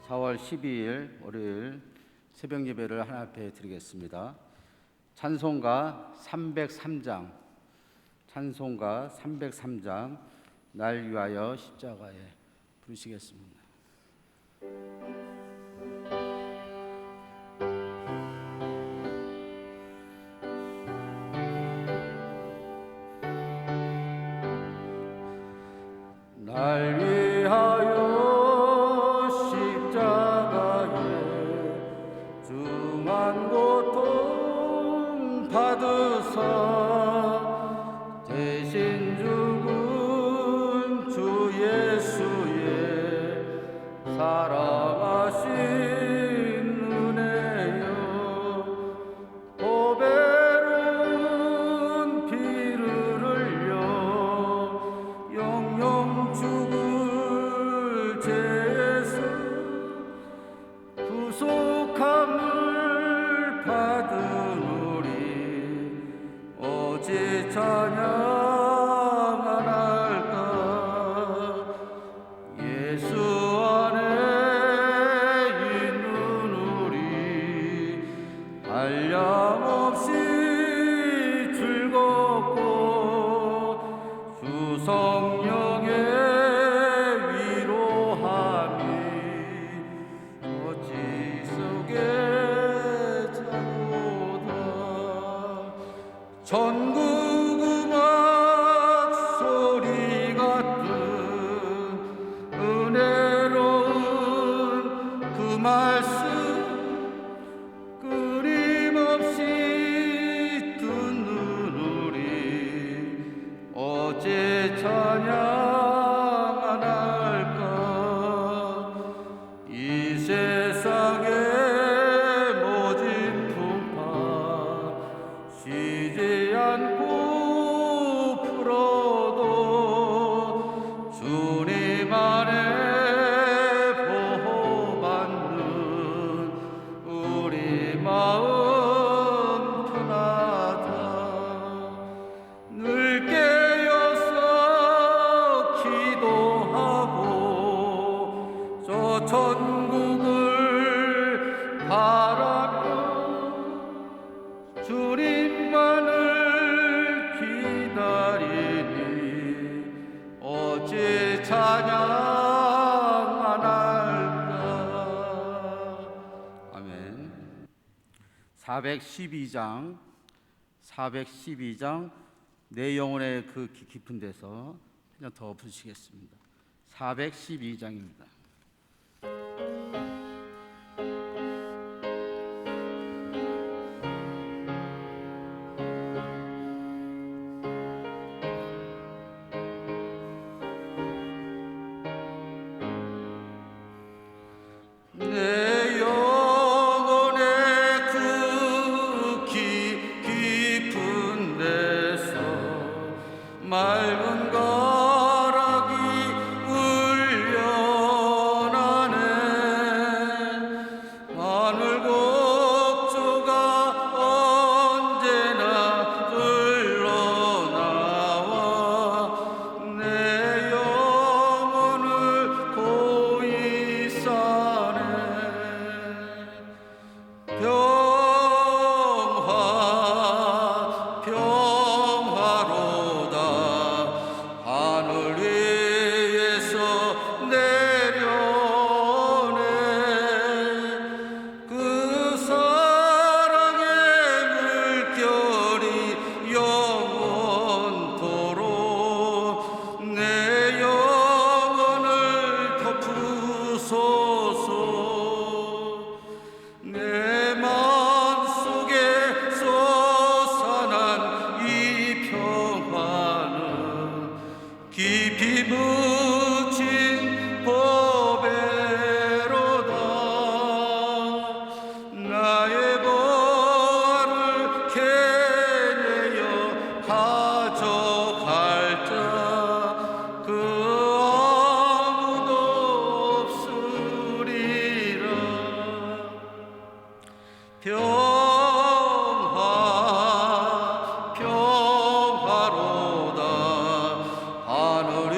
4월 12일 월요일 새벽 예배를 하나님 앞에 드리겠습니다. 찬송가 303장, 찬송가 303장 날 위하여 십자가에 부르시겠습니다. 날 위하여 십자가에 중한 고통 받으사 대신 죽은 주 예수의 사랑하신 은혜여, 보배로운 피를 흘려 영영 죽을 죄에서 구속함을 받은 우리 어찌 찬양하날까. 예수 안에 있는 우리 한량없이 즐겁고 주 성령의 위로함이 어찌 속에 자로다. 전국 음악 소리 같은 은혜로운 그 말씀 끊임없이 듣는 우리 어찌 찬양하날까. 이 세상의 모진 풍파 쉬지 않고 풀어도 주님 안에 보호받는 우리 마음 편하다. 늘 깨어서 기도하고 저 천국을 바라며 주님만을 기다리니 어찌 찬양하날까. 아멘. 412장 내 영혼의 그 깊은 데서 그냥 더 부르시겠습니다. 412장입니다. 내 영혼의 그 깊은 데서 맑은 가락이 울려나네. 하늘 곡조가 언제나 흘러나와 내 영혼을 고이 싸네. 평화로다. 하늘 위에서 내려오네. 그 사랑의 물결이 영원토록 내 영혼을 덮으소서. 내 마음속에 솟아난 이 평화는 깊이 묻힌 보배로다. 나의 보화를 캐내어 가져갈 자 그 아무도 없으리라. 평화로다. 하늘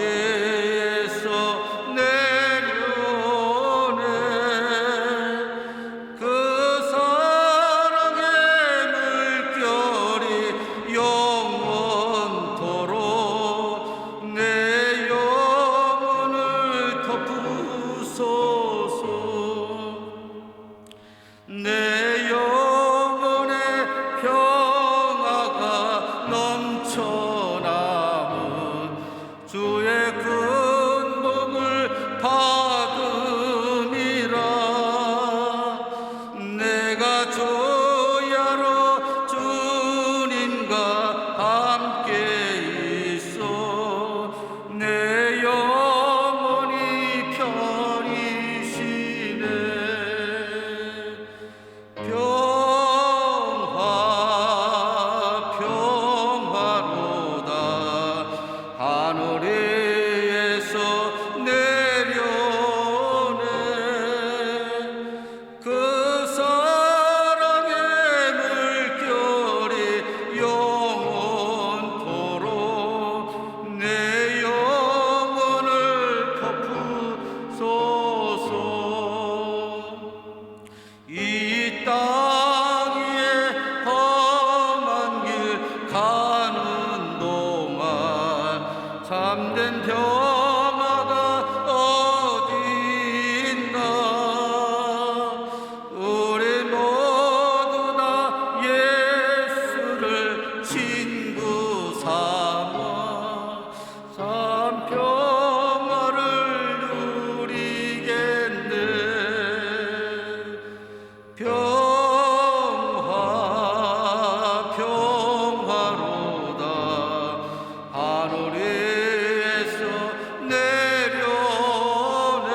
주의 큰 복을 받음이라. 내가 조야로 주님과 함께 있어 내 영혼이 편이시네. 평화로다 하늘에서 내려오네. 그 사랑의 물결이 영원토록 내 영혼을 덮으소서. 이 땅 위에 험한 길 가는 동안 참된 평화가 어디 있나. 우리 모두 다 예수를 친구 삼아 참 평화를 누리겠네. 평화로다 하늘에서 내려오네.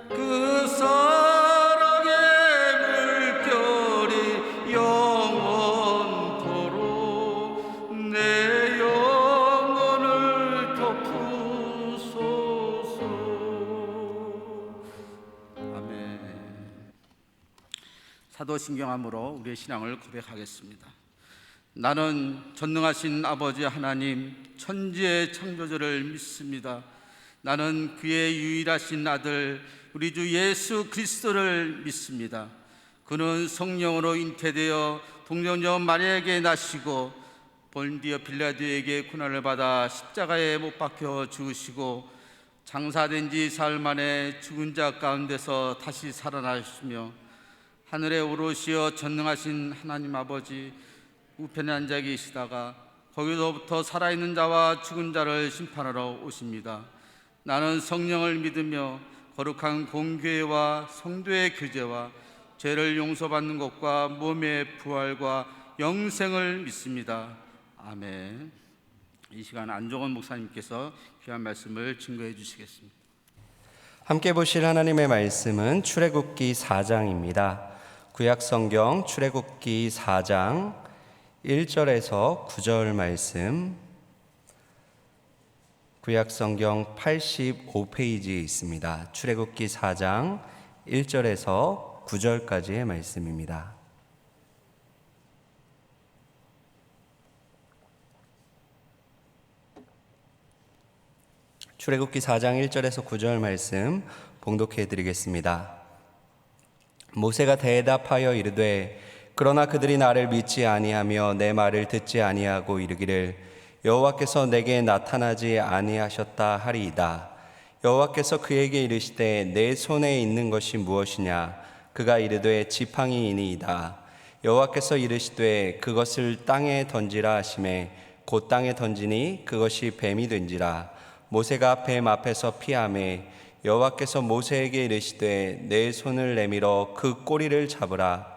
그 사랑의 물결이 영원토록 내 영혼을 덮으소서. 아멘. 사도신경함으로 우리의 신앙을 고백하겠습니다. 나는 전능하신 아버지 하나님 천지의 창조주를 믿습니다. 나는 그의 유일하신 아들 우리 주 예수 그리스도를 믿습니다. 그는 성령으로 잉태되어 동정녀 마리아에게 나시고 본디어 빌라도에게 고난을 받아 십자가에 못 박혀 죽으시고 장사된 지 사흘 만에 죽은 자 가운데서 다시 살아나셨으며 하늘에 오르시어 전능하신 하나님 아버지 우편에 앉아 계시다가 거기서부터 살아있는 자와 죽은 자를 심판하러 오십니다. 나는 성령을 믿으며 거룩한 공교회와 성도의 교제와 죄를 용서받는 것과 몸의 부활과 영생을 믿습니다. 아멘. 이 시간 안종원 목사님께서 귀한 말씀을 증거해 주시겠습니다. 함께 보실 하나님의 말씀은 출애굽기 4장입니다. 구약성경 출애굽기 4장 1절에서 9절 말씀, 구약성경 85페이지에 있습니다. 출애굽기 4장 1절에서 9절까지의 말씀입니다. 출애굽기 4장 1절에서 9절 말씀 봉독해 드리겠습니다. 모세가 대답하여 이르되 그러나 그들이 나를 믿지 아니하며 내 말을 듣지 아니하고 이르기를 여호와께서 내게 나타나지 아니하셨다 하리이다. 여호와께서 그에게 이르시되 내 손에 있는 것이 무엇이냐? 그가 이르되 지팡이이니이다. 여호와께서 이르시되 그것을 땅에 던지라 하시매 곧 땅에 던지니 그것이 뱀이 된지라. 모세가 뱀 앞에서 피하매 여호와께서 모세에게 이르시되 내 손을 내밀어 그 꼬리를 잡으라.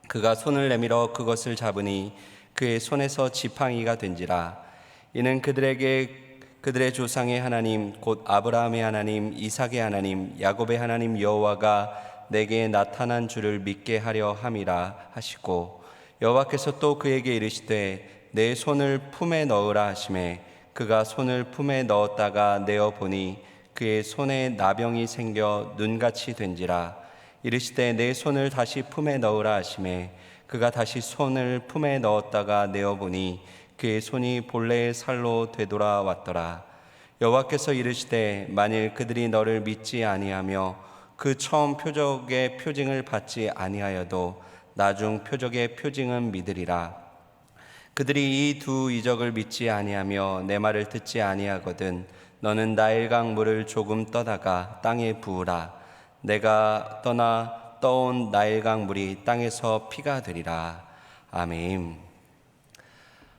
그가 손을 내밀어 그것을 잡으니 그의 손에서 지팡이가 된지라. 이는 그들의 조상의 하나님 곧 아브라함의 하나님 이삭의 하나님 야곱의 하나님 여호와가 내게 나타난 줄을 믿게 하려 함이라 하시고 여호와께서 또 그에게 이르시되 내 손을 품에 넣으라 하시매 그가 손을 품에 넣었다가 내어 보니 그의 손에 나병이 생겨 눈같이 된지라. 이르시되 내 손을 다시 품에 넣으라 하시매 그가 다시 손을 품에 넣었다가 내어보니 그의 손이 본래의 살로 되돌아왔더라. 여호와께서 이르시되 만일 그들이 너를 믿지 아니하며 그 처음 표적의 표징을 받지 아니하여도 나중 표적의 표징은 믿으리라. 그들이 이 두 이적을 믿지 아니하며 내 말을 듣지 아니하거든 너는 나일강 물을 조금 떠다가 땅에 부으라. 내가 떠온 나일강 물이 땅에서 피가 되리라. 아멘.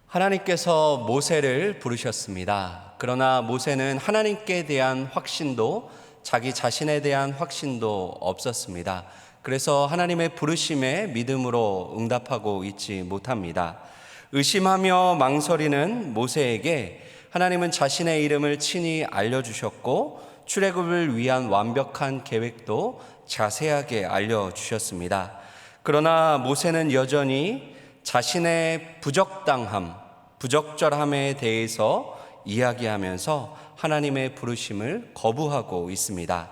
하나님께서 모세를 부르셨습니다. 그러나 모세는 하나님께 대한 확신도 자기 자신에 대한 확신도 없었습니다. 그래서 하나님의 부르심에 믿음으로 응답하고 있지 못합니다. 의심하며 망설이는 모세에게 하나님은 자신의 이름을 친히 알려주셨고 출애굽을 위한 완벽한 계획도 자세하게 알려주셨습니다. 그러나 모세는 여전히 자신의 부적당함, 부적절함에 대해서 이야기하면서 하나님의 부르심을 거부하고 있습니다.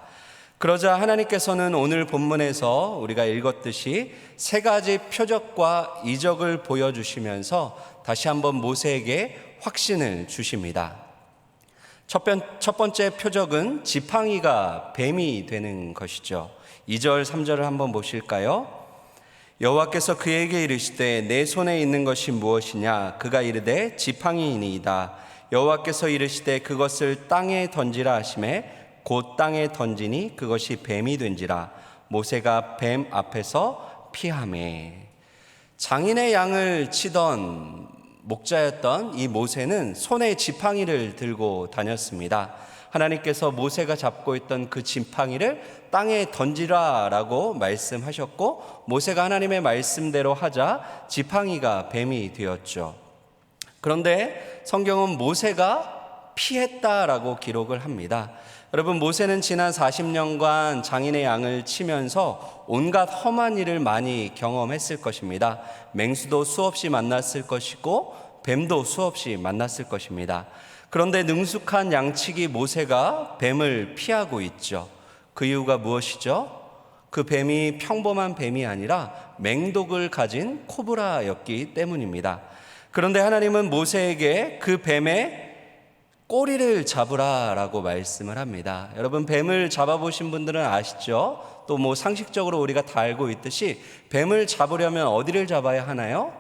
그러자 하나님께서는 오늘 본문에서 우리가 읽었듯이 세 가지 표적과 이적을 보여주시면서 다시 한번 모세에게 확신을 주십니다. 첫 번째 표적은 지팡이가 뱀이 되는 것이죠. 2절, 3절을 한번 보실까요? 여호와께서 그에게 이르시되 내 손에 있는 것이 무엇이냐? 그가 이르되 지팡이이니이다. 여호와께서 이르시되 그것을 땅에 던지라 하시매 곧 땅에 던지니 그것이 뱀이 된지라. 모세가 뱀 앞에서 피하매. 장인의 양을 치던 목자였던 이 모세는 손에 지팡이를 들고 다녔습니다. 하나님께서 모세가 잡고 있던 그 지팡이를 땅에 던지라라고 말씀하셨고 모세가 하나님의 말씀대로 하자 지팡이가 뱀이 되었죠. 그런데 성경은 모세가 피했다라고 기록을 합니다. 여러분, 모세는 지난 40년간 장인의 양을 치면서 온갖 험한 일을 많이 경험했을 것입니다. 맹수도 수없이 만났을 것이고 뱀도 수없이 만났을 것입니다. 그런데 능숙한 양치기 모세가 뱀을 피하고 있죠. 그 이유가 무엇이죠? 그 뱀이 평범한 뱀이 아니라 맹독을 가진 코브라였기 때문입니다. 그런데 하나님은 모세에게 그 뱀의 꼬리를 잡으라라고 말씀을 합니다. 여러분, 뱀을 잡아보신 분들은 아시죠? 또 뭐 상식적으로 우리가 다 알고 있듯이 뱀을 잡으려면 어디를 잡아야 하나요?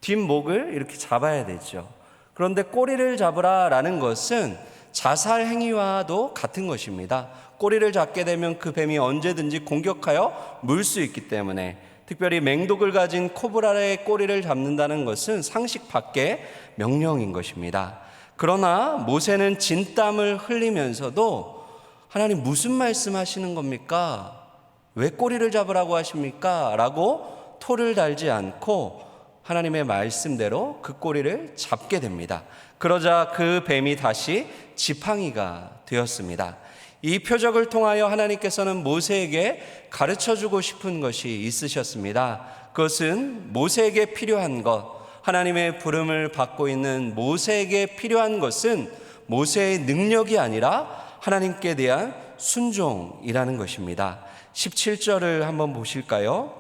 뒷목을 이렇게 잡아야 되죠. 그런데 꼬리를 잡으라라는 것은 자살 행위와도 같은 것입니다. 꼬리를 잡게 되면 그 뱀이 언제든지 공격하여 물 수 있기 때문에, 특별히 맹독을 가진 코브라의 꼬리를 잡는다는 것은 상식 밖의 명령인 것입니다. 그러나 모세는 진땀을 흘리면서도 하나님 무슨 말씀하시는 겁니까? 왜 꼬리를 잡으라고 하십니까? 라고 토를 달지 않고 하나님의 말씀대로 그 꼬리를 잡게 됩니다. 그러자 그 뱀이 다시 지팡이가 되었습니다. 이 표적을 통하여 하나님께서는 모세에게 가르쳐주고 싶은 것이 있으셨습니다. 그것은 모세에게 필요한 것, 하나님의 부름을 받고 있는 모세에게 필요한 것은 모세의 능력이 아니라 하나님께 대한 순종이라는 것입니다. 17절을 한번 보실까요?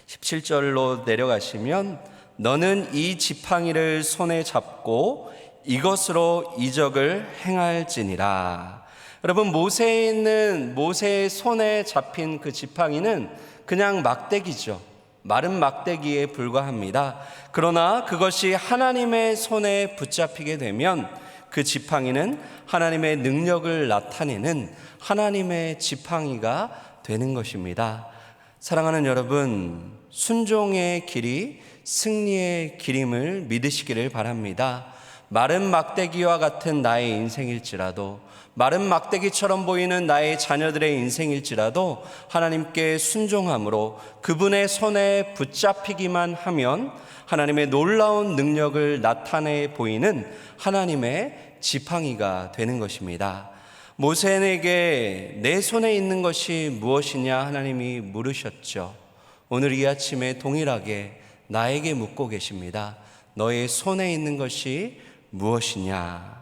17절로 내려가시면 너는 이 지팡이를 손에 잡고 이것으로 이적을 행할지니라. 여러분, 모세에 있는 모세의 손에 잡힌 그 지팡이는 그냥 막대기죠. 마른 막대기에 불과합니다. 그러나 그것이 하나님의 손에 붙잡히게 되면 그 지팡이는 하나님의 능력을 나타내는 하나님의 지팡이가 되는 것입니다. 사랑하는 여러분, 순종의 길이 승리의 길임을 믿으시기를 바랍니다. 마른 막대기와 같은 나의 인생일지라도, 마른 막대기처럼 보이는 나의 자녀들의 인생일지라도 하나님께 순종함으로 그분의 손에 붙잡히기만 하면 하나님의 놀라운 능력을 나타내 보이는 하나님의 지팡이가 되는 것입니다. 모세에게 내 손에 있는 것이 무엇이냐 하나님이 물으셨죠. 오늘 이 아침에 동일하게 나에게 묻고 계십니다. 너의 손에 있는 것이 무엇이냐?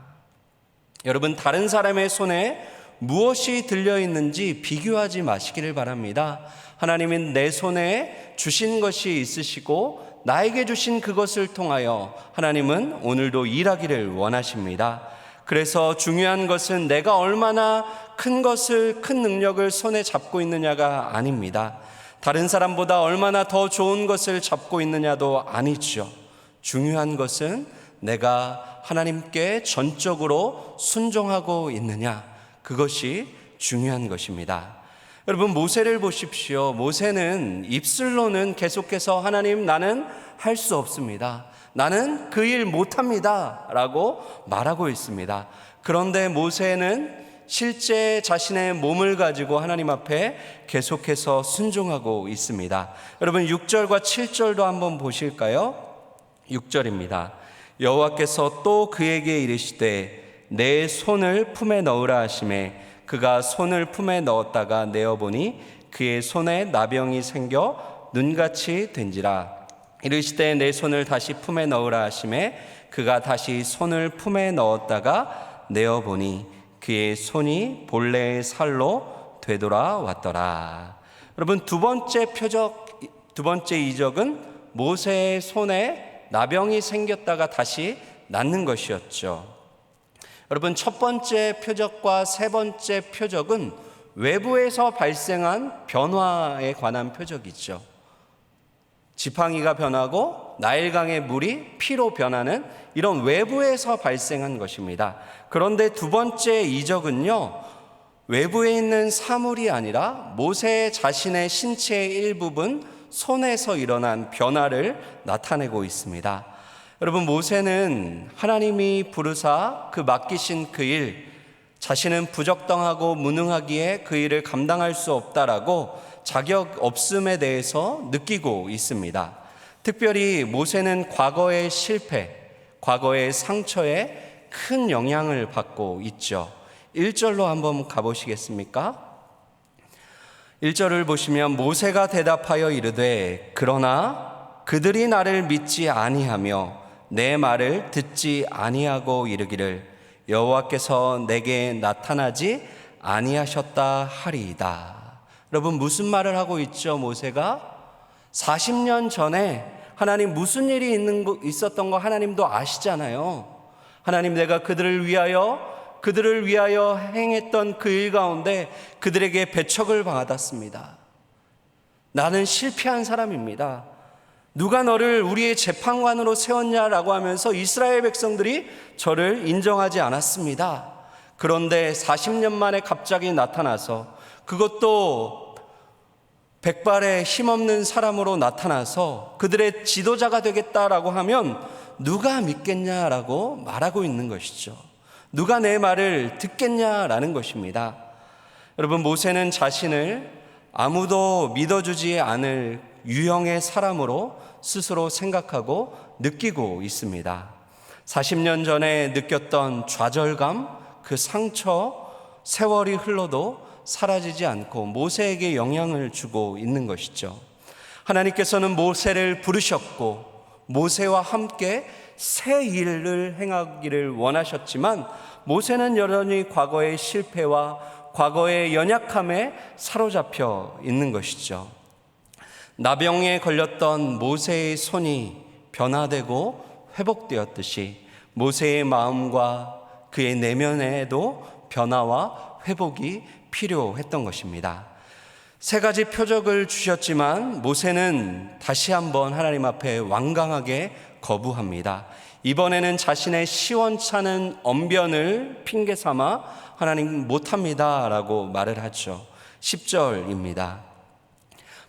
여러분, 다른 사람의 손에 무엇이 들려있는지 비교하지 마시기를 바랍니다. 하나님은 내 손에 주신 것이 있으시고 나에게 주신 그것을 통하여 하나님은 오늘도 일하기를 원하십니다. 그래서 중요한 것은 내가 얼마나 큰 것을, 큰 능력을 손에 잡고 있느냐가 아닙니다. 다른 사람보다 얼마나 더 좋은 것을 잡고 있느냐도 아니죠. 중요한 것은 내가 하나님께 전적으로 순종하고 있느냐, 그것이 중요한 것입니다. 여러분, 모세를 보십시오. 모세는 입술로는 계속해서 하나님, 나는 할 수 없습니다. 나는 그 일 못합니다 라고 말하고 있습니다. 그런데 모세는 실제 자신의 몸을 가지고 하나님 앞에 계속해서 순종하고 있습니다. 여러분 6절과 7절도 한번 보실까요? 6절입니다. 여호와께서 또 그에게 이르시되 내 손을 품에 넣으라 하시매 그가 손을 품에 넣었다가 내어보니 그의 손에 나병이 생겨 눈같이 된지라. 이르시되 내 손을 다시 품에 넣으라 하시매 그가 다시 손을 품에 넣었다가 내어보니 그의 손이 본래의 살로 되돌아왔더라. 여러분 두 번째 이적은 모세의 손에 나병이 생겼다가 다시 낫는 것이었죠. 여러분 첫 번째 표적과 세 번째 표적은 외부에서 발생한 변화에 관한 표적이죠. 지팡이가 변하고 나일강의 물이 피로 변하는 이런 외부에서 발생한 것입니다. 그런데 두 번째 이적은요, 외부에 있는 사물이 아니라 모세 자신의 신체의 일부분 손에서 일어난 변화를 나타내고 있습니다. 여러분 모세는 하나님이 부르사 그 맡기신 그 일, 자신은 부적당하고 무능하기에 그 일을 감당할 수 없다라고 자격 없음에 대해서 느끼고 있습니다. 특별히 모세는 과거의 실패, 과거의 상처에 큰 영향을 받고 있죠. 1절로 한번 가보시겠습니까? 1절을 보시면 모세가 대답하여 이르되 그러나 그들이 나를 믿지 아니하며 내 말을 듣지 아니하고 이르기를 여호와께서 내게 나타나지 아니하셨다 하리이다. 여러분 무슨 말을 하고 있죠? 모세가 40년 전에 하나님 무슨 일이 있었던 거 하나님도 아시잖아요. 하나님 내가 그들을 위하여 행했던 그 일 가운데 그들에게 배척을 받았습니다. 나는 실패한 사람입니다. 누가 너를 우리의 재판관으로 세웠냐라고 하면서 이스라엘 백성들이 저를 인정하지 않았습니다. 그런데 40년 만에 갑자기 나타나서 그것도 백발의 힘없는 사람으로 나타나서 그들의 지도자가 되겠다라고 하면 누가 믿겠냐라고 말하고 있는 것이죠. 누가 내 말을 듣겠냐라는 것입니다. 여러분 모세는 자신을 아무도 믿어주지 않을 유형의 사람으로 스스로 생각하고 느끼고 있습니다. 40년 전에 느꼈던 좌절감, 그 상처, 세월이 흘러도 사라지지 않고 모세에게 영향을 주고 있는 것이죠. 하나님께서는 모세를 부르셨고 모세와 함께 새 일을 행하기를 원하셨지만 모세는 여전히 과거의 실패와 과거의 연약함에 사로잡혀 있는 것이죠. 나병에 걸렸던 모세의 손이 변화되고 회복되었듯이 모세의 마음과 그의 내면에도 변화와 회복이 필요했던 것입니다. 세 가지 표적을 주셨지만 모세는 다시 한번 하나님 앞에 완강하게 거부합니다. 이번에는 자신의 시원찮은 언변을 핑계 삼아 하나님 못합니다 라고 말을 하죠. 10절입니다.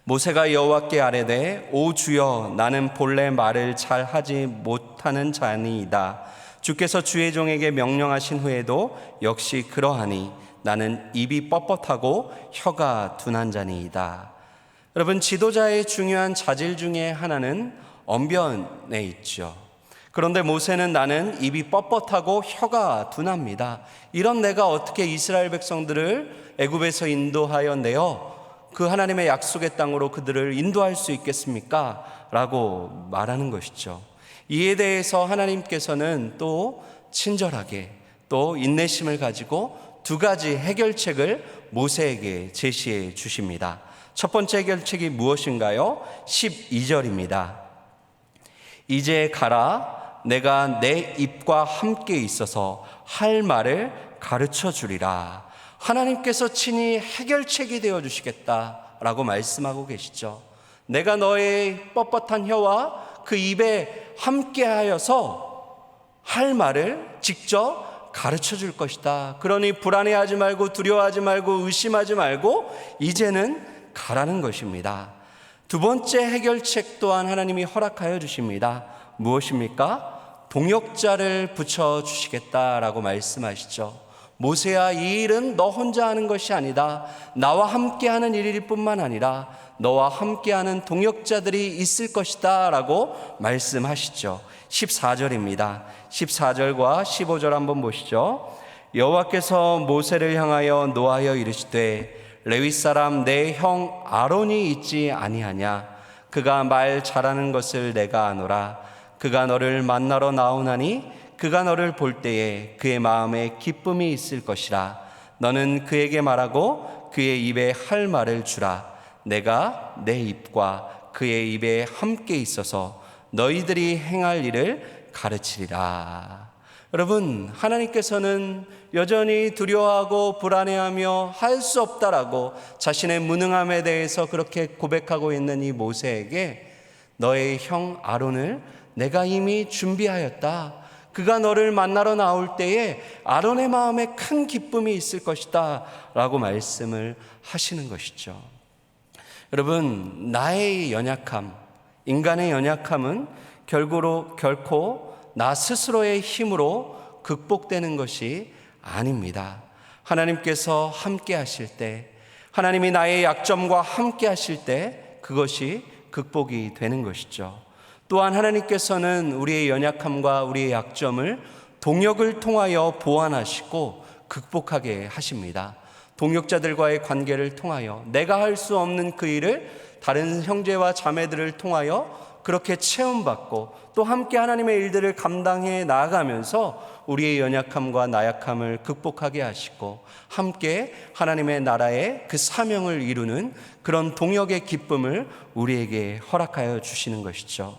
모세가 여호와께 아뢰되 오 주여 나는 본래 말을 잘 하지 못하는 자니이다. 주께서 주의 종에게 명령하신 후에도 역시 그러하니 나는 입이 뻣뻣하고 혀가 둔한 자니이다. 여러분 지도자의 중요한 자질 중에 하나는 언변에 있죠. 그런데 모세는 나는 입이 뻣뻣하고 혀가 둔합니다. 이런 내가 어떻게 이스라엘 백성들을 애굽에서 인도하여 내어 그 하나님의 약속의 땅으로 그들을 인도할 수 있겠습니까? 라고 말하는 것이죠. 이에 대해서 하나님께서는 또 친절하게 또 인내심을 가지고 두 가지 해결책을 모세에게 제시해 주십니다. 첫 번째 해결책이 무엇인가요? 12절입니다. 이제 가라 내가 내 입과 함께 있어서 할 말을 가르쳐 주리라. 하나님께서 친히 해결책이 되어 주시겠다라고 말씀하고 계시죠. 내가 너의 뻣뻣한 혀와 그 입에 함께하여서 할 말을 직접 가르쳐 줄 것이다. 그러니 불안해하지 말고 두려워하지 말고 의심하지 말고 이제는 가라는 것입니다. 두 번째 해결책 또한 하나님이 허락하여 주십니다. 무엇입니까? 동역자를 붙여주시겠다라고 말씀하시죠. 모세야, 이 일은 너 혼자 하는 것이 아니다. 나와 함께하는 일일 뿐만 아니라 너와 함께하는 동역자들이 있을 것이다 라고 말씀하시죠. 14절입니다. 14절과 15절 한번 보시죠. 여호와께서 모세를 향하여 노하여 이르시되 레위 사람 내 형 아론이 있지 아니하냐? 그가 말 잘하는 것을 내가 아노라. 그가 너를 만나러 나오나니 그가 너를 볼 때에 그의 마음에 기쁨이 있을 것이라. 너는 그에게 말하고 그의 입에 할 말을 주라. 내가 내 입과 그의 입에 함께 있어서 너희들이 행할 일을 가르치리라. 여러분, 하나님께서는 여전히 두려워하고 불안해하며 할 수 없다라고 자신의 무능함에 대해서 그렇게 고백하고 있는 이 모세에게 너의 형 아론을 내가 이미 준비하였다. 그가 너를 만나러 나올 때에 아론의 마음에 큰 기쁨이 있을 것이다 라고 말씀을 하시는 것이죠. 여러분, 나의 연약함, 인간의 연약함은 결코 나 스스로의 힘으로 극복되는 것이 아닙니다. 하나님께서 함께 하실 때, 하나님이 나의 약점과 함께 하실 때 그것이 극복이 되는 것이죠. 또한 하나님께서는 우리의 연약함과 우리의 약점을 동역을 통하여 보완하시고 극복하게 하십니다. 동역자들과의 관계를 통하여 내가 할 수 없는 그 일을 다른 형제와 자매들을 통하여 그렇게 체험받고 또 함께 하나님의 일들을 감당해 나아가면서 우리의 연약함과 나약함을 극복하게 하시고 함께 하나님의 나라의 그 사명을 이루는 그런 동역의 기쁨을 우리에게 허락하여 주시는 것이죠.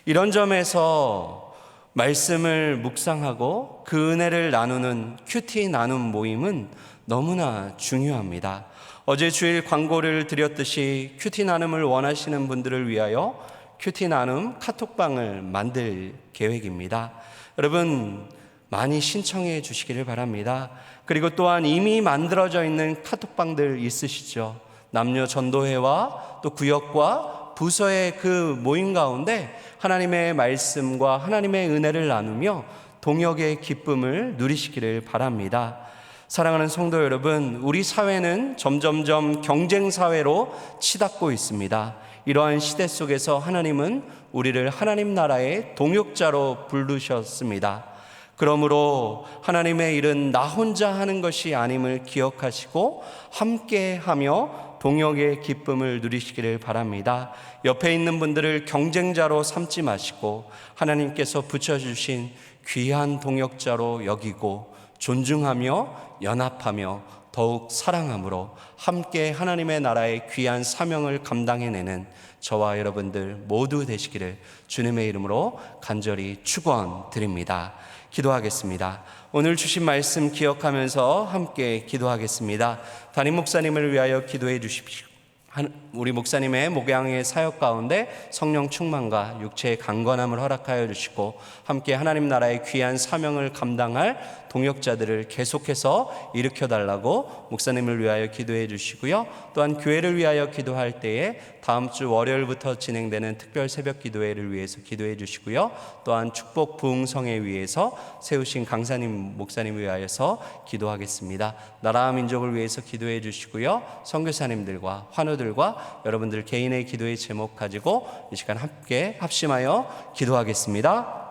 이런 점에서 말씀을 묵상하고 그 은혜를 나누는 큐티 나눔 모임은 너무나 중요합니다. 어제 주일 광고를 드렸듯이 큐티 나눔을 원하시는 분들을 위하여 큐티 나눔 카톡방을 만들 계획입니다. 여러분, 많이 신청해 주시기를 바랍니다. 그리고 또한 이미 만들어져 있는 카톡방들 있으시죠? 남녀 전도회와 또 구역과 부서의 그 모임 가운데 하나님의 말씀과 하나님의 은혜를 나누며 동역의 기쁨을 누리시기를 바랍니다. 사랑하는 성도 여러분, 우리 사회는 점점점 경쟁 사회로 치닫고 있습니다. 이러한 시대 속에서 하나님은 우리를 하나님 나라의 동역자로 부르셨습니다. 그러므로 하나님의 일은 나 혼자 하는 것이 아님을 기억하시고 함께하며 동역의 기쁨을 누리시기를 바랍니다. 옆에 있는 분들을 경쟁자로 삼지 마시고 하나님께서 붙여주신 귀한 동역자로 여기고 존중하며 연합하며 더욱 사랑함으로 함께 하나님의 나라의 귀한 사명을 감당해내는 저와 여러분들 모두 되시기를 주님의 이름으로 간절히 축원드립니다. 기도하겠습니다. 오늘 주신 말씀 기억하면서 함께 기도하겠습니다. 담임 목사님을 위하여 기도해 주십시오. 우리 목사님의 목양의 사역 가운데 성령 충만과 육체의 강건함을 허락하여 주시고 함께 하나님 나라의 귀한 사명을 감당할 동역자들을 계속해서 일으켜달라고 목사님을 위하여 기도해 주시고요. 또한 교회를 위하여 기도할 때에 다음 주 월요일부터 진행되는 특별 새벽 기도회를 위해서 기도해 주시고요. 또한 축복 부흥성에 위해서 세우신 강사님 목사님을 위하여서 기도하겠습니다. 나라와 민족을 위해서 기도해 주시고요. 선교사님들과 환우들과 여러분들 개인의 기도의 제목 가지고 이 시간 함께 합심하여 기도하겠습니다.